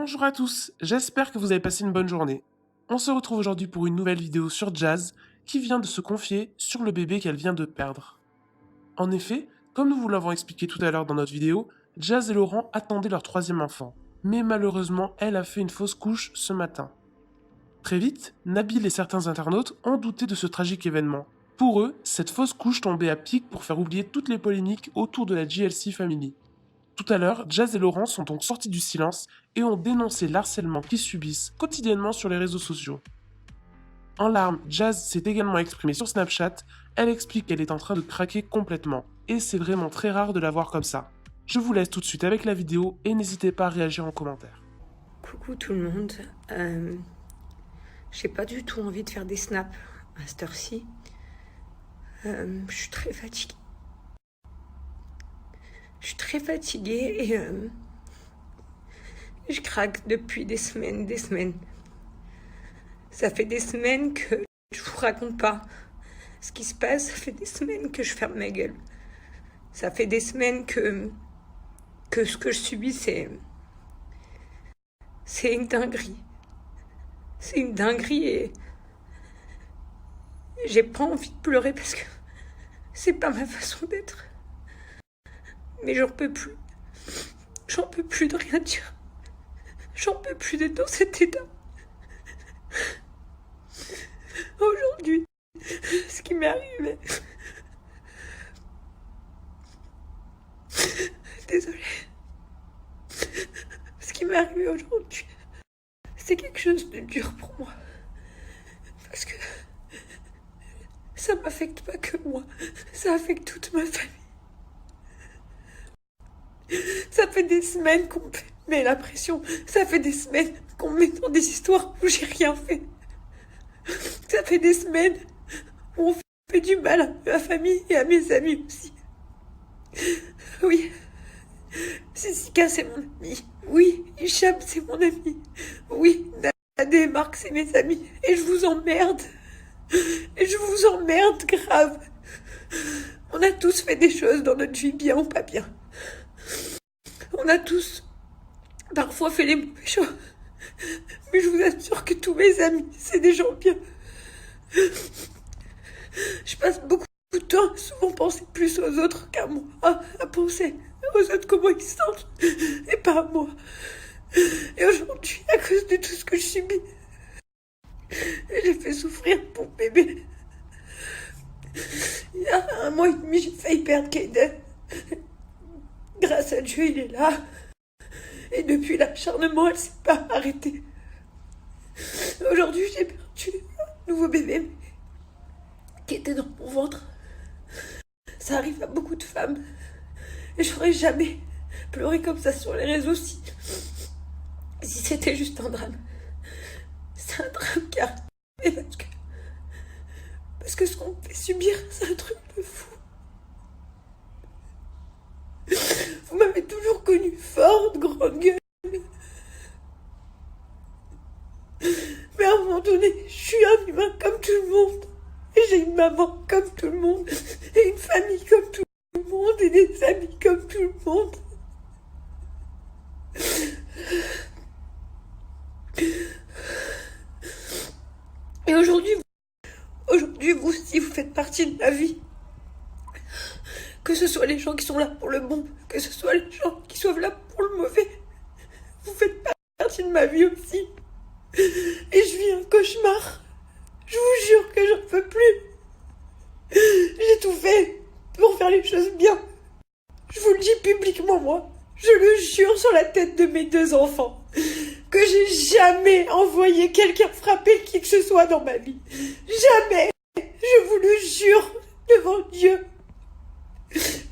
Bonjour à tous, j'espère que vous avez passé une bonne journée. On se retrouve aujourd'hui pour une nouvelle vidéo sur Jazz qui vient de se confier sur le bébé qu'elle vient de perdre. En effet, comme nous vous l'avons expliqué tout à l'heure dans notre vidéo, Jazz et Laurent attendaient leur troisième enfant, mais malheureusement elle a fait une fausse couche ce matin. Très vite, Nabil et certains internautes ont douté de ce tragique événement. Pour eux, cette fausse couche tombait à pic pour faire oublier toutes les polémiques autour de la JLC Family. Tout à l'heure, Jazz et Laurent sont donc sortis du silence et ont dénoncé l'harcèlement qu'ils subissent quotidiennement sur les réseaux sociaux. En larmes, Jazz s'est également exprimée sur Snapchat, elle explique qu'elle est en train de craquer complètement, et c'est vraiment très rare de la voir comme ça. Je vous laisse tout de suite avec la vidéo et n'hésitez pas à réagir en commentaire. Coucou tout le monde, j'ai pas du tout envie de faire des snaps à cette heure-ci, je suis très fatiguée. Je suis très fatiguée et je craque depuis des semaines. Ça fait des semaines que je vous raconte pas ce qui se passe, ça fait des semaines que je ferme ma gueule. Ça fait des semaines que ce que je subis, c'est une dinguerie. C'est une dinguerie et j'ai pas envie de pleurer parce que c'est pas ma façon d'être. Mais j'en peux plus. J'en peux plus de rien dire. J'en peux plus d'être dans cet état. Aujourd'hui, ce qui m'est arrivé. Désolée. Ce qui m'est arrivé aujourd'hui, c'est quelque chose de dur pour moi. Parce que ça m'affecte pas que moi. Ça affecte toute ma famille. Ça fait des semaines qu'on me met la pression. Ça fait des semaines qu'on me met dans des histoires où j'ai rien fait. Ça fait des semaines où on fait du mal à ma famille et à mes amis aussi. Oui, Sissika c'est mon ami. Oui, Hicham c'est mon ami. Oui, Nadé et Marc c'est mes amis. Et je vous emmerde. Et je vous emmerde grave. On a tous fait des choses dans notre vie, bien ou pas bien. On a tous parfois fait les mauvais choix. Mais je vous assure que tous mes amis, c'est des gens bien. Je passe beaucoup de temps à souvent penser plus aux autres qu'à moi. À penser aux autres comment ils se sentent et pas à moi. Et aujourd'hui, à cause de tout ce que je subis, j'ai fait souffrir mon bébé. Il y a 1 mois et demi, j'ai failli perdre Kaden. Grâce à Dieu, il est là. Et depuis l'acharnement, elle s'est pas arrêtée. Aujourd'hui, j'ai perdu un nouveau bébé qui était dans mon ventre. Ça arrive à beaucoup de femmes. Et j'aurais jamais pleuré comme ça sur les réseaux si c'était juste un drame. C'est un drame qui arrive parce que ce qu'on me fait subir, c'est un truc de fou. Vous m'avez toujours connue forte, grande gueule. Mais à un moment donné, je suis un humain comme tout le monde. Et j'ai une maman comme tout le monde. Et une famille comme tout le monde. Et des amis comme tout le monde. Et aujourd'hui, vous aussi, vous faites partie de ma vie. Que ce soit les gens qui sont là pour le bon, que ce soit les gens qui sont là pour le mauvais. Vous faites partie de ma vie aussi. Et je vis un cauchemar. Je vous jure que j'en peux plus. J'ai tout fait pour faire les choses bien. Je vous le dis publiquement, moi. Je le jure sur la tête de mes 2 enfants. Que j'ai jamais envoyé quelqu'un frapper qui que ce soit dans ma vie. Jamais. Je vous le jure devant Dieu.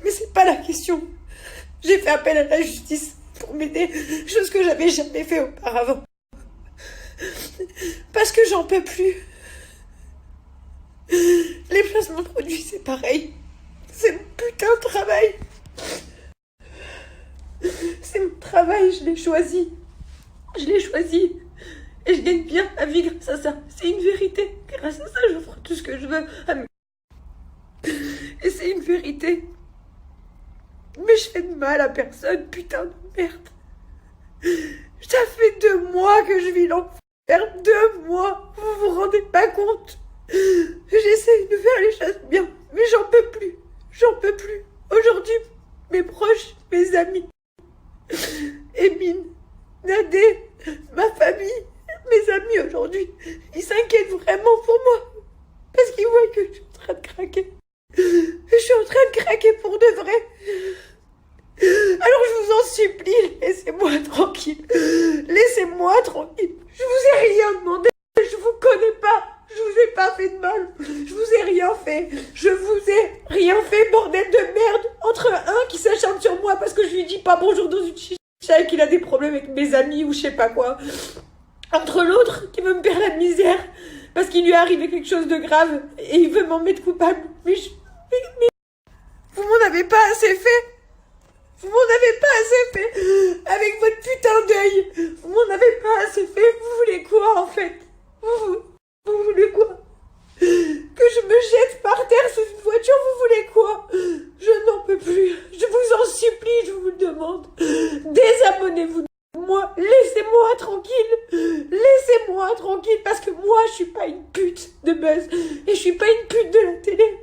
Mais c'est pas la question. J'ai fait appel à la justice pour m'aider, chose que j'avais jamais fait auparavant. Parce que j'en peux plus. Les placements de produits, c'est pareil. C'est mon putain de travail. C'est mon travail, je l'ai choisi. Je l'ai choisi. Et je gagne bien ma vie grâce à ça. C'est une vérité. Grâce à ça, j'offre tout ce que je veux à mes... Et c'est une vérité. Mais je fais de mal à personne, putain de merde. Ça fait 2 mois que je vis l'enfer. 2 mois. Vous vous rendez pas compte? J'essaie de faire les choses bien, mais j'en peux plus. J'en peux plus. Aujourd'hui, mes proches, mes amis, Emine, Nadé, ma famille, mes amis aujourd'hui, ils s'inquiètent vraiment pour moi. Parce qu'ils voient que je suis en train de craquer. Je suis en train de craquer pour de vrai. Alors je vous en supplie, laissez-moi tranquille. Laissez-moi tranquille. Je vous ai rien demandé. Je vous connais pas. Je vous ai pas fait de mal. Je vous ai rien fait. Je vous ai rien fait, bordel de merde. Entre un qui s'acharne sur moi parce que je lui dis pas bonjour dans une chicha et qu'il a des problèmes avec mes amis ou je sais pas quoi. Entre l'autre qui veut me faire la misère parce qu'il lui est arrivé quelque chose de grave et il veut m'en mettre coupable. Mais vous m'en avez pas assez fait. Vous m'en avez pas assez fait avec votre putain d'œil. Vous m'en avez pas assez fait. Vous voulez quoi en fait? Vous voulez quoi? Que je me jette par terre sous une voiture, vous voulez quoi? Je n'en peux plus. Je vous en supplie, je vous le demande. Désabonnez-vous de moi. Laissez-moi tranquille. Laissez-moi tranquille parce que moi je suis pas une pute de buzz et je suis pas une pute de la télé.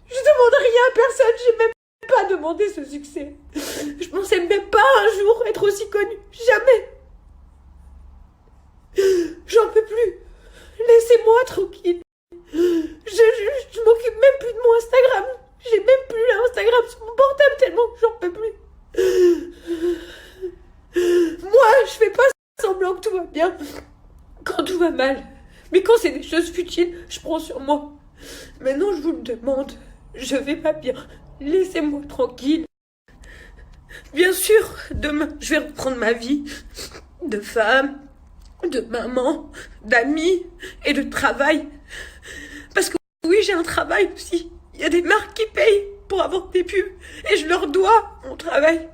Je demande rien à personne, j'ai même pas demandé ce succès. Je pensais même pas un jour être aussi connue. Jamais. J'en peux plus. Laissez-moi tranquille. Je m'occupe même plus de mon Instagram. J'ai même plus l'Instagram sur mon portable tellement que j'en peux plus. Moi, je fais pas semblant que tout va bien quand tout va mal. Mais quand c'est des choses futiles, je prends sur moi. Maintenant, je vous le demande. Je vais pas bien. Laissez-moi tranquille. Bien sûr, demain, je vais reprendre ma vie de femme, de maman, d'amis et de travail. Parce que oui, j'ai un travail aussi. Il y a des marques qui payent pour avoir des pubs et je leur dois mon travail.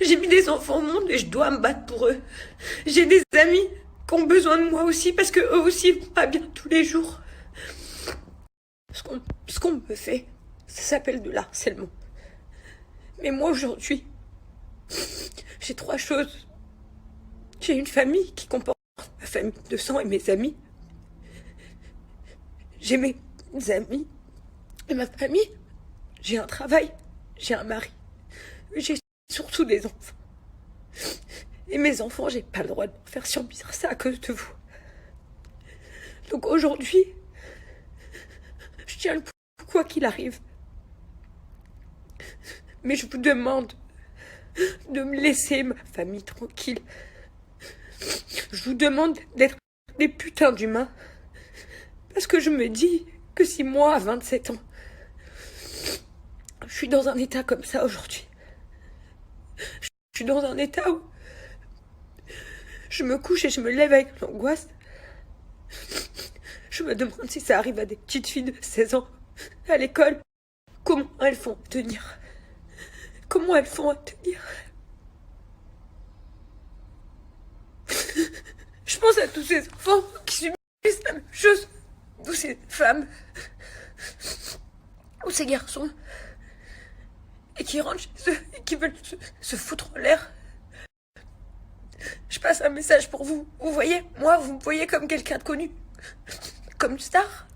J'ai mis des enfants au monde et je dois me battre pour eux. J'ai des amis qui ont besoin de moi aussi parce que eux aussi vont pas bien tous les jours. Ce qu'on me fait, ça s'appelle de l'harcèlement. Mais moi aujourd'hui, j'ai 3 choses. J'ai une famille qui comporte ma famille de sang et mes amis. J'ai mes amis et ma famille. J'ai un travail, j'ai un mari. J'ai surtout des enfants. Et mes enfants, j'ai pas le droit de leur faire subir ça à cause de vous. Donc aujourd'hui, je tiens le coup quoi qu'il arrive. Mais je vous demande de me laisser ma famille tranquille. Je vous demande d'être des putains d'humains. Parce que je me dis que si moi, à 27 ans, je suis dans un état comme ça aujourd'hui, je suis dans un état où je me couche et je me lève avec l'angoisse. Je me demande si ça arrive à des petites filles de 16 ans à l'école. Comment elles font à tenir? Comment elles font à tenir? Je pense à tous ces enfants qui subissent la même chose. Ou ces femmes. Ou ces garçons. Et qui rentrent chez eux et qui veulent se foutre en l'air. Je passe un message pour vous. Vous voyez, moi, vous me voyez comme quelqu'un de connu. Comme une star.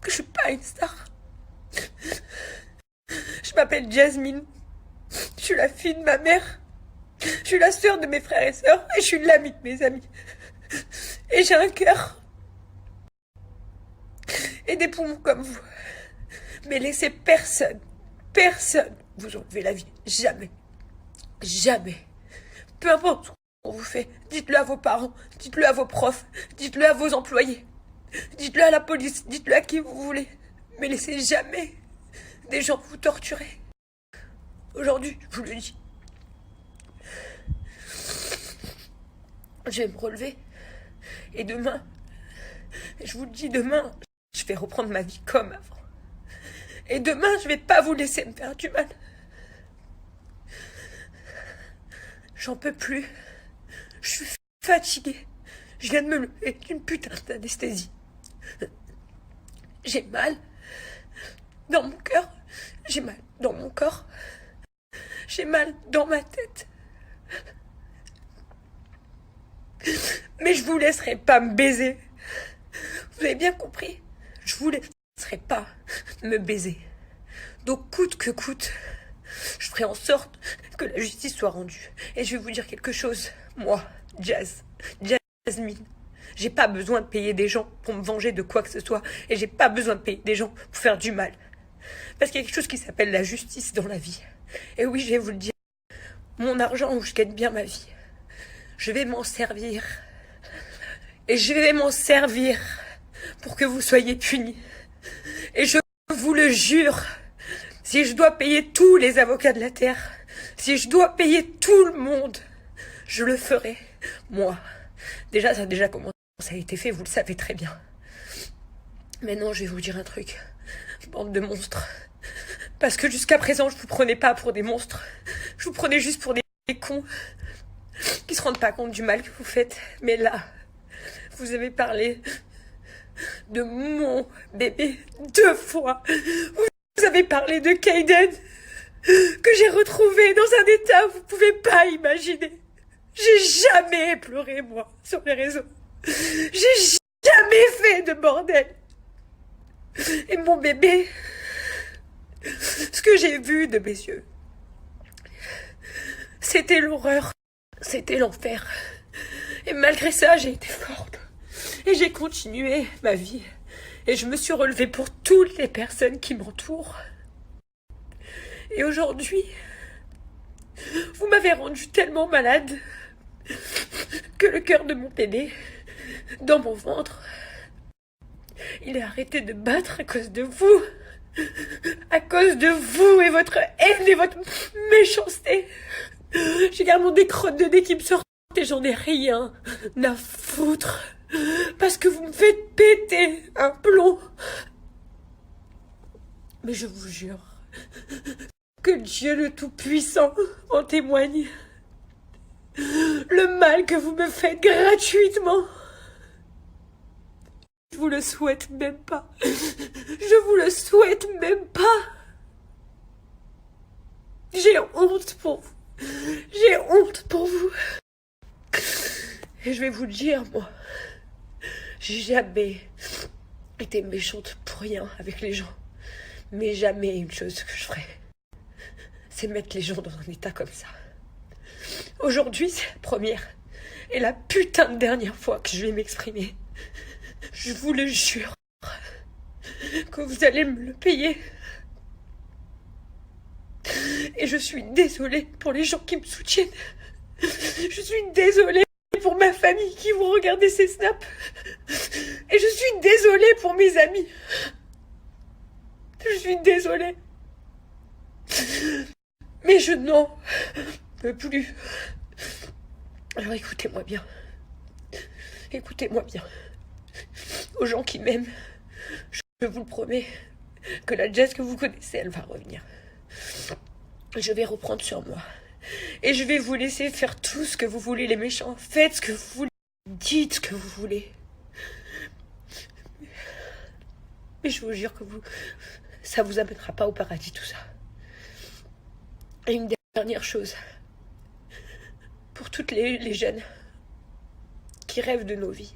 Que je suis pas une star. Je m'appelle Jasmine. Je suis la fille de ma mère. Je suis la sœur de mes frères et sœurs. Et je suis l'amie de mes amis. Et j'ai un cœur. Et des poumons comme vous. Mais laissez personne vous enlever la vie. Jamais. Jamais. Peu importe ce qu'on vous fait. Dites-le à vos parents. Dites-le à vos profs. Dites-le à vos employés. Dites-le à la police. Dites-le à qui vous voulez. Mais laissez jamais des gens vous torturer. Aujourd'hui, je vous le dis. Je vais me relever. Et demain, je vous le dis, demain, je vais reprendre ma vie comme avant. Et demain, je vais pas vous laisser me faire du mal. J'en peux plus. Je suis fatiguée. Je viens de me lever d'une putain d'anesthésie. J'ai mal dans mon cœur. J'ai mal dans mon corps. J'ai mal dans ma tête. Mais je vous laisserai pas me baiser. Vous avez bien compris? Je vous laisserai pas me baiser. Donc coûte que coûte, je ferai en sorte que la justice soit rendue. Et je vais vous dire quelque chose. Moi, Jasmine, j'ai pas besoin de payer des gens pour me venger de quoi que ce soit. Et j'ai pas besoin de payer des gens pour faire du mal. Parce qu'il y a quelque chose qui s'appelle la justice dans la vie. Et oui, je vais vous le dire. Mon argent où je gagne bien ma vie, je vais m'en servir. Et je vais m'en servir pour que vous soyez punis. Et je vous le jure, si je dois payer tous les avocats de la terre, si je dois payer tout le monde, je le ferai, moi. Déjà, ça a déjà commencé, ça a été fait, vous le savez très bien. Maintenant, je vais vous dire un truc, bande de monstres. Parce que jusqu'à présent, je vous prenais pas pour des monstres. Je vous prenais juste pour des cons qui se rendent pas compte du mal que vous faites. Mais là, vous avez parlé de mon bébé 2 fois. Vous avez parlé de Kaiden, que j'ai retrouvé dans un état que vous pouvez pas imaginer. J'ai jamais pleuré, moi, sur les réseaux. J'ai jamais fait de bordel. Et mon bébé, ce que j'ai vu de mes yeux, c'était l'horreur, c'était l'enfer. Et malgré ça, j'ai été forte. Et j'ai continué ma vie. Et je me suis relevée pour toutes les personnes qui m'entourent. Et aujourd'hui, vous m'avez rendue tellement malade que le cœur de mon bébé, dans mon ventre, il a arrêté de battre à cause de vous. À cause de vous et votre haine et votre méchanceté. J'ai carrément des crottes de nez qui me sortent et j'en ai rien à foutre. Parce que vous me faites péter un plomb. Mais je vous jure que Dieu le Tout-Puissant en témoigne. Le mal que vous me faites gratuitement, je vous le souhaite même pas. Je vous le souhaite même pas. J'ai honte pour vous. J'ai honte pour vous. Et je vais vous le dire, moi, j'ai jamais été méchante pour rien avec les gens. Mais jamais une chose que je ferais, c'est mettre les gens dans un état comme ça. Aujourd'hui, c'est la première et la putain de dernière fois que je vais m'exprimer. Je vous le jure que vous allez me le payer. Et je suis désolée pour les gens qui me soutiennent. Je suis désolée pour ma famille qui vont regarder ces snaps. Et je suis désolée pour mes amis. Je suis désolée. Mais je n'en peux plus. Alors écoutez-moi bien. Écoutez-moi bien. Aux gens qui m'aiment, je vous le promets, que la Jazz que vous connaissez, elle va revenir. Je vais reprendre sur moi. Et je vais vous laisser faire tout ce que vous voulez, les méchants. Faites ce que vous voulez. Dites ce que vous voulez. Mais je vous jure que ça vous amènera pas au paradis, tout ça. Et une dernière chose. Pour toutes les jeunes qui rêvent de nos vies.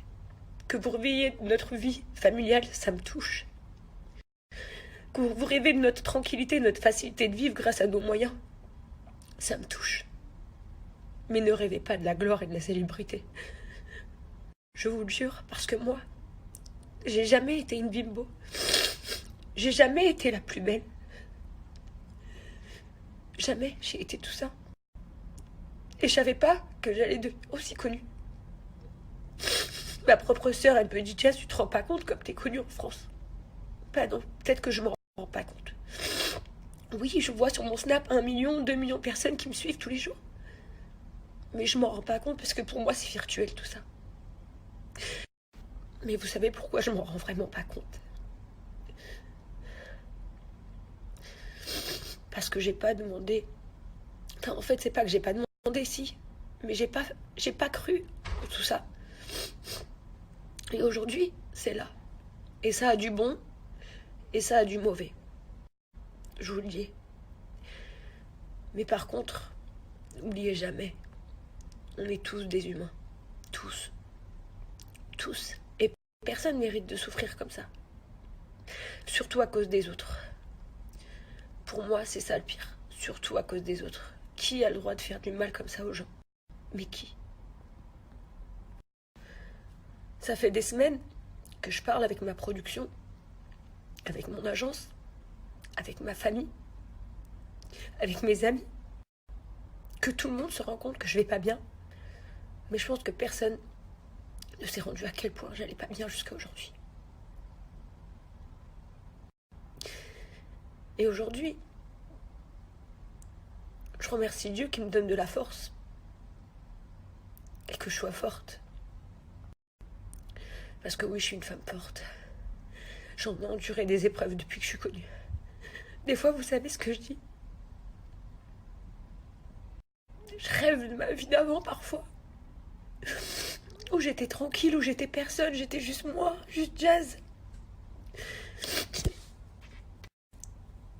Que vous rêviez de notre vie familiale, ça me touche. Que vous rêvez de notre tranquillité, de notre facilité de vivre grâce à nos moyens, ça me touche. Mais ne rêvez pas de la gloire et de la célébrité. Je vous le jure, parce que moi, j'ai jamais été une bimbo. J'ai jamais été la plus belle. Jamais j'ai été tout ça. Et je savais pas que j'allais devenir aussi connue. Ma propre sœur, elle me dit, Jess, tu te rends pas compte comme t'es connue en France? Bah non, peut-être que je me rends pas compte. Oui, je vois sur mon Snap 1 million, 2 millions de personnes qui me suivent tous les jours. Mais je m'en rends pas compte parce que pour moi, c'est virtuel tout ça. Mais vous savez pourquoi je m'en rends vraiment pas compte? Parce que j'ai pas demandé. Enfin, en fait, c'est pas que j'ai pas demandé, si. Mais j'ai pas cru tout ça. Et aujourd'hui, c'est là. Et ça a du bon, et ça a du mauvais. Je vous le dis. Mais par contre, n'oubliez jamais, on est tous des humains. Tous. Tous. Et personne mérite de souffrir comme ça. Surtout à cause des autres. Pour moi, c'est ça le pire. Surtout à cause des autres. Qui a le droit de faire du mal comme ça aux gens? Mais qui? Ça fait des semaines que je parle avec ma production, avec mon agence, avec ma famille, avec mes amis, que tout le monde se rend compte que je vais pas bien. Mais je pense que personne ne s'est rendu à quel point j'allais pas bien jusqu'à aujourd'hui. Et aujourd'hui, je remercie Dieu qui me donne de la force et que je sois forte. Parce que oui, je suis une femme forte. J'en ai enduré des épreuves depuis que je suis connue. Des fois, vous savez ce que je dis? Je rêve de ma vie d'avant parfois. Où j'étais tranquille, où j'étais personne, j'étais juste moi, juste Jazz.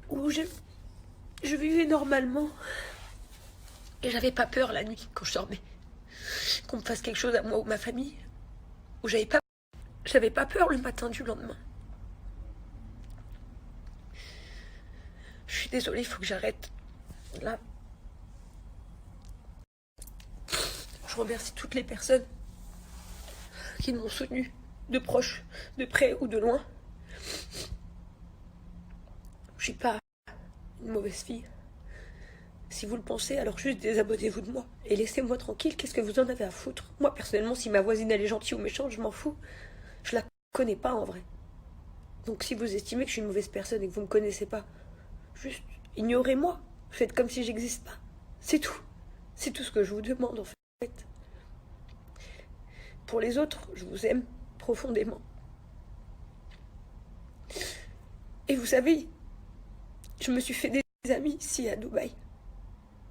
Où je vivais normalement. Et j'avais pas peur la nuit quand je dormais. Qu'on me fasse quelque chose à moi ou ma famille. Où j'avais pas peur le matin du lendemain. Je suis désolée, il faut que j'arrête. Là. Je remercie toutes les personnes qui m'ont soutenue, de proches, de près ou de loin. Je suis pas une mauvaise fille. Si vous le pensez, alors juste désabonnez-vous de moi. Et laissez-moi tranquille, qu'est-ce que vous en avez à foutre? Moi, personnellement, si ma voisine elle est gentille ou méchante, je m'en fous. Je la connais pas en vrai. Donc si vous estimez que je suis une mauvaise personne et que vous me connaissez pas, juste ignorez-moi. Faites comme si j'existe pas. C'est tout. C'est tout ce que je vous demande en fait. Pour les autres, je vous aime profondément. Et vous savez, je me suis fait des amis ici à Dubaï.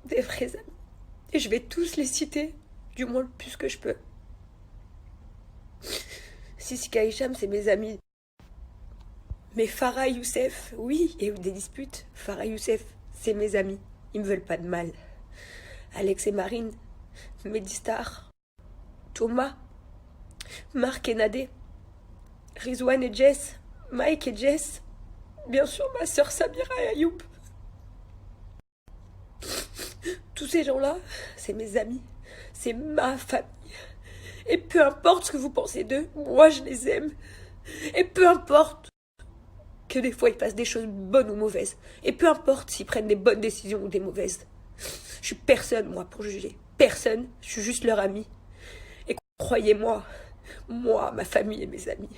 Des vrais amis. Et je vais tous les citer, du moins le plus que je peux. Sissika Hicham, c'est mes amis. Mais Farah Youssef, oui, il y a eu des disputes. Farah Youssef, c'est mes amis. Ils me veulent pas de mal. Alex et Marine, Medistar, Thomas, Marc et Nadé, Rizwan et Jess, Mike et Jess, bien sûr ma sœur Samira et Ayoub. Tous ces gens-là, c'est mes amis, c'est ma famille. Et peu importe ce que vous pensez d'eux, moi je les aime. Et peu importe que des fois ils fassent des choses bonnes ou mauvaises. Et peu importe s'ils prennent des bonnes décisions ou des mauvaises. Je suis personne, moi, pour juger. Personne, je suis juste leur ami. Et croyez-moi, moi, ma famille et mes amis,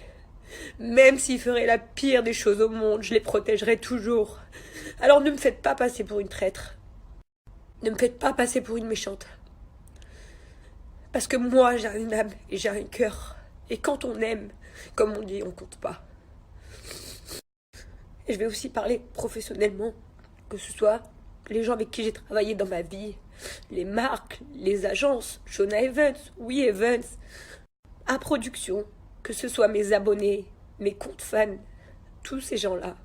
même s'ils feraient la pire des choses au monde, je les protégerai toujours. Alors ne me faites pas passer pour une traître. Ne me faites pas passer pour une méchante. Parce que moi, j'ai une âme et j'ai un cœur. Et quand on aime, comme on dit, on compte pas. Et je vais aussi parler professionnellement, que ce soit les gens avec qui j'ai travaillé dans ma vie, les marques, les agences, Shona Evans, Oui Evans, à production, que ce soit mes abonnés, mes comptes fans, tous ces gens-là.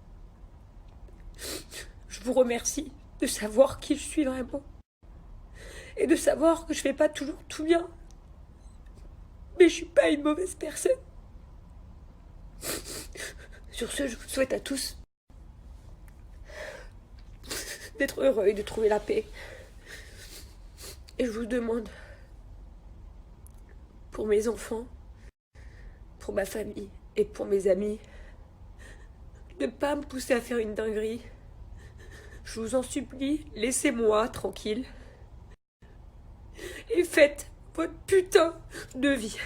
Je vous remercie de savoir qui je suis vraiment. Et de savoir que je fais pas toujours tout bien. Mais je suis pas une mauvaise personne. Sur ce, je vous souhaite à tous d'être heureux et de trouver la paix. Et je vous demande, pour mes enfants, pour ma famille et pour mes amis, de ne pas me pousser à faire une dinguerie. Je vous en supplie, laissez-moi tranquille. Et faites votre putain de vie.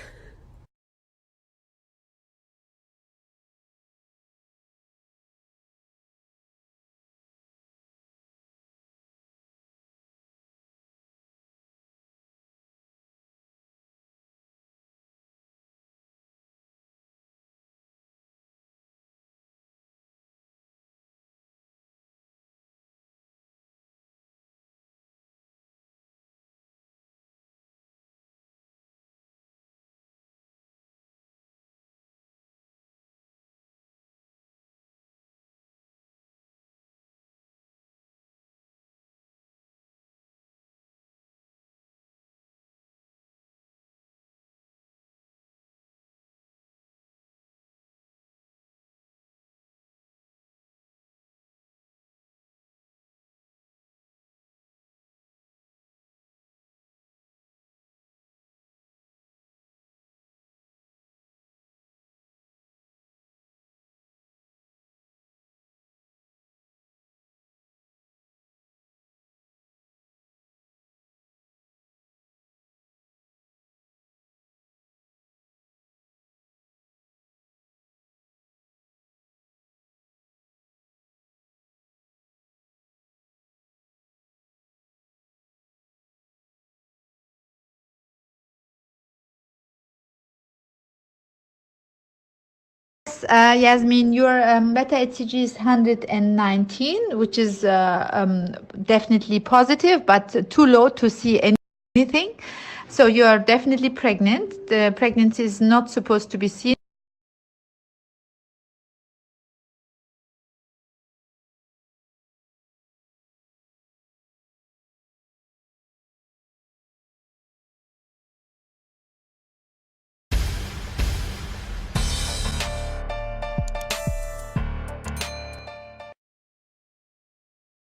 Yasmin, your beta HCG is 119, which is definitely positive, but too low to see anything. So you are definitely pregnant. The pregnancy is not supposed to be seen.